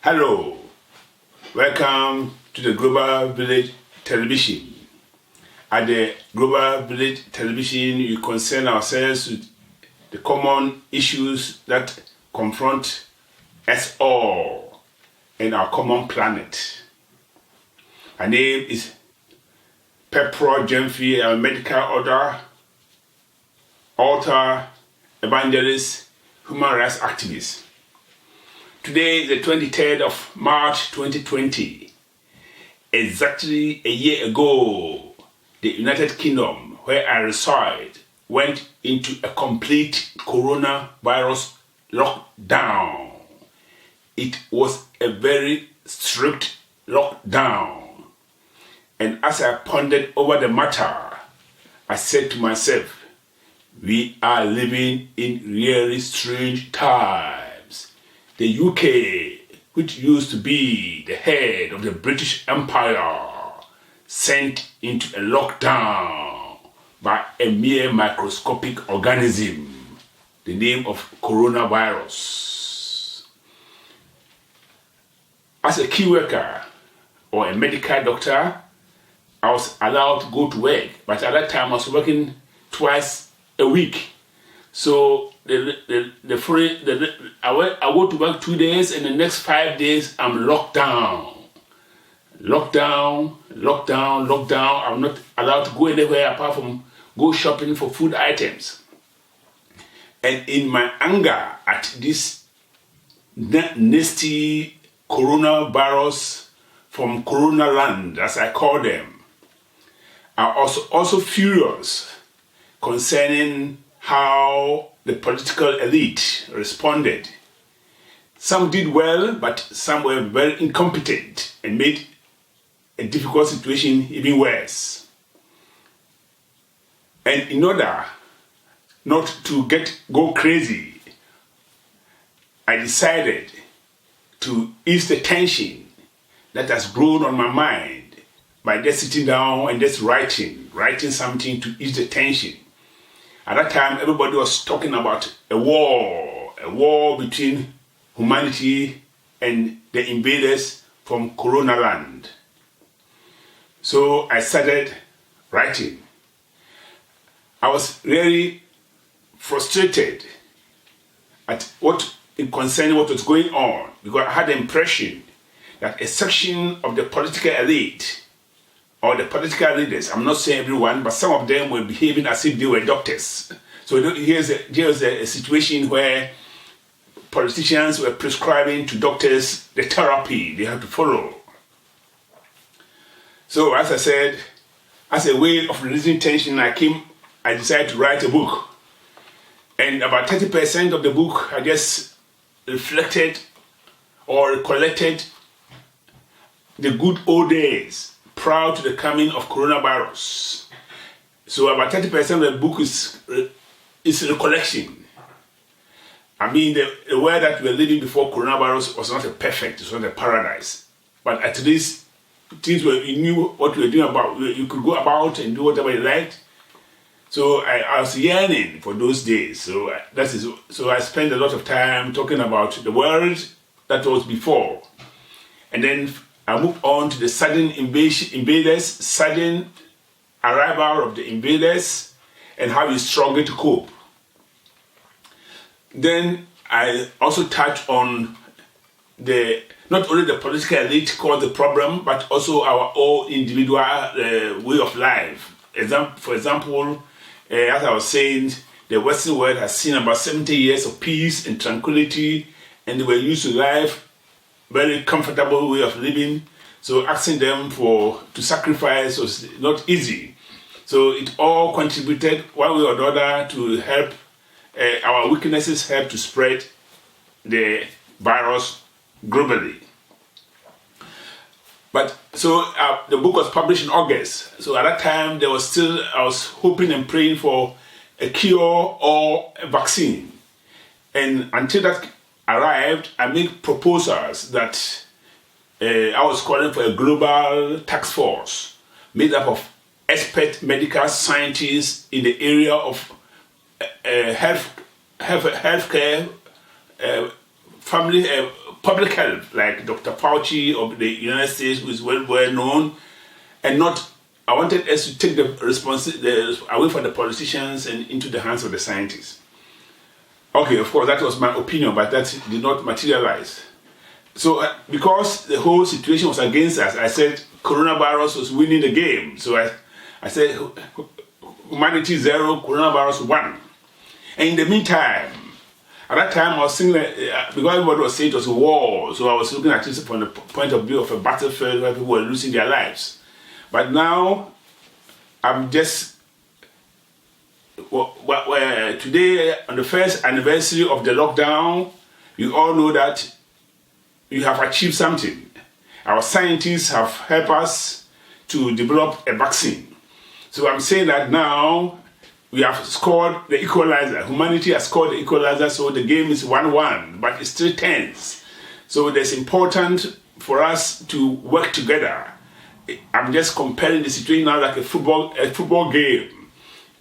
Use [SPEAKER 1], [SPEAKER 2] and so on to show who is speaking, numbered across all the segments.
[SPEAKER 1] Hello, welcome to the Global Village Television. At the Global Village Television, we concern ourselves with the common issues that confront us all in our common planet. My name is Pepro Jemfi. I'm a medical author, evangelist, human rights activist. Today is the 23rd of March 2020. Exactly a year ago, the United Kingdom, where I reside, went into a complete coronavirus lockdown. It was a very strict lockdown. And as I pondered over the matter, I said to myself, we are living in really strange times. The UK, which used to be the head of the British Empire, sent into a lockdown by a mere microscopic organism, the name of coronavirus. As a key worker or a medical doctor, I was allowed to go to work, but at that time I was working twice a week. So I go to work 2 days, and the next 5 days I'm locked down. Lockdown. I'm not allowed to go anywhere apart from go shopping for food items. And in my anger at this nasty coronavirus from Corona land, as I call them, I'm also furious concerning how the political elite responded. Some did well, but some were very incompetent and made a difficult situation even worse. And in order not to go crazy, I decided to ease the tension that has grown on my mind by just sitting down and just writing something to ease the tension. At that time, everybody was talking about a war between humanity and the invaders from Corona land. So I started writing. I was really frustrated at concerning what was going on, because I had the impression that a section of the political elite or the political leaders, I'm not saying everyone, but some of them were behaving as if they were doctors. So here's a situation where politicians were prescribing to doctors the therapy they have to follow. So as I said, as a way of releasing tension, I decided to write a book. And about 30% of the book, I just reflected or recollected the good old days prior to the coming of coronavirus. So about 30% of the book is recollection. I mean, the world that we were living before coronavirus was not a perfect, it was not a paradise. But at least things were, you knew what we were doing about, you could go about and do whatever you liked. So I was yearning for those days. So I spent a lot of time talking about the world that was before. And then I moved on to the sudden sudden arrival of the invaders, and how we struggled to cope. Then I also touched on not only the political elite caused the problem, but also our own individual way of life. For example, as I was saying, the Western world has seen about 70 years of peace and tranquility, and they were used to life, very comfortable way of living. So asking them to sacrifice was not easy. So it all contributed one way or the other to help our weaknesses help to spread the virus globally. But so the book was published in August. So at that time, I was hoping and praying for a cure or a vaccine. And until that arrived, I made proposals that I was calling for a global task force made up of expert medical scientists in the area of healthcare, family public health, like Dr. Fauci of the United States, who is well known, and not. I wanted us to take the responsibility away from the politicians and into the hands of the scientists. Okay, of course, that was my opinion, but that did not materialize. So, because the whole situation was against us, I said coronavirus was winning the game. So I said humanity 0, coronavirus 1. And in the meantime, at that time I was thinking, because everybody was saying it was a war, so I was looking at it from the point of view of a battlefield where people were losing their lives. But now, I'm just, today, on the first anniversary of the lockdown, you all know that we have achieved something. Our scientists have helped us to develop a vaccine. So I'm saying that now, we have scored the equalizer. Humanity has scored the equalizer, so the game is 1-1, but it's still tense. So it's important for us to work together. I'm just comparing the situation now like a football game.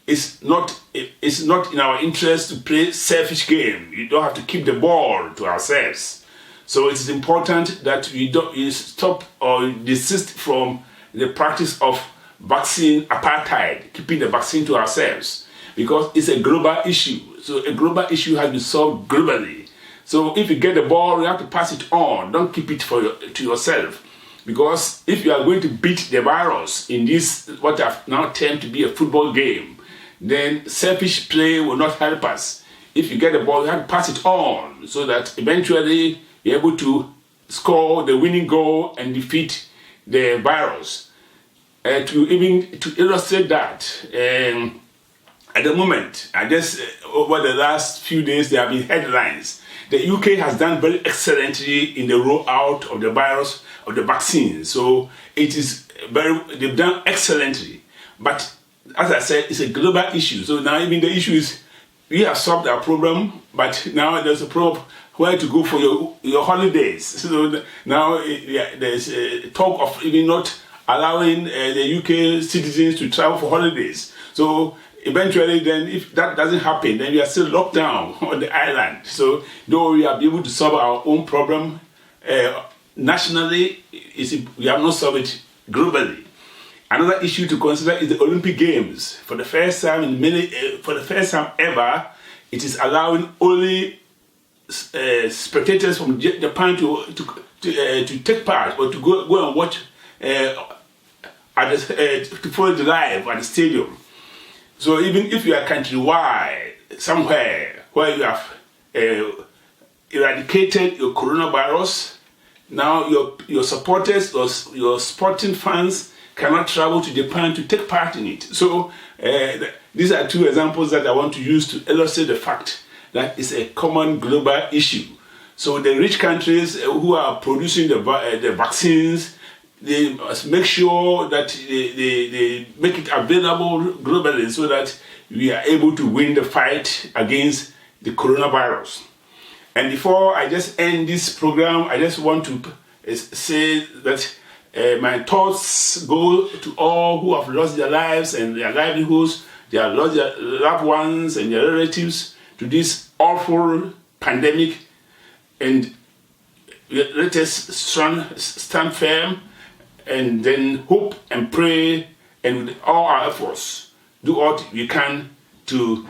[SPEAKER 1] It's not in our interest to play selfish game. You don't have to keep the ball to ourselves. So it's important that you stop or desist from the practice of vaccine apartheid, keeping the vaccine to ourselves, because it's a global issue. So a global issue has been solved globally. So if you get the ball, you have to pass it on. Don't keep it to yourself. Because if you are going to beat the virus in this, what I've now termed to be a football game, then selfish play will not help us. If you get the ball, you have to pass it on so that eventually you're able to score the winning goal and defeat the virus. To illustrate that, at the moment, over the last few days, there have been headlines. The UK has done very excellently in the rollout of the virus, of the vaccine. So they've done excellently. But as I said, it's a global issue. So now even the issue is, we have solved our problem, but now there's a problem where to go for your holidays. So now there's a talk of even not allowing the UK citizens to travel for holidays. So eventually then, if that doesn't happen, then we are still locked down on the island. So though we are able to solve our own problem nationally, we have not solved it globally. Another issue to consider is the Olympic Games. For the first time ever, it is allowing only spectators from Japan to take part or to go and watch to follow the live at the stadium. So even if you are countrywide, somewhere where you have eradicated your coronavirus, now your supporters, your sporting fans cannot travel to Japan to take part in it. So these are two examples that I want to use to illustrate the fact that it's a common global issue. So the rich countries who are producing the vaccines, they must make sure that they make it available globally so that we are able to win the fight against the coronavirus. And before I just end this program, I just want to say that my thoughts go to all who have lost their lives and their livelihoods, they have lost their loved ones and their relatives to this awful pandemic. And let us stand firm and then hope and pray, and with all our efforts, do what we can to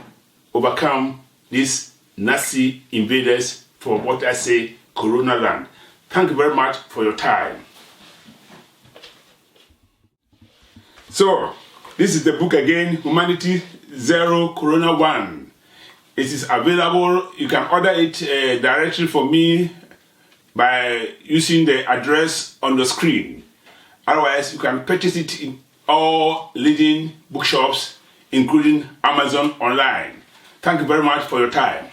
[SPEAKER 1] overcome these Nazi invaders from what I say, Corona land. Thank you very much for your time. So, this is the book again, Humanity 0, Corona 1. It is available. You can order it directly from me by using the address on the screen. Otherwise, you can purchase it in all leading bookshops, including Amazon online. Thank you very much for your time.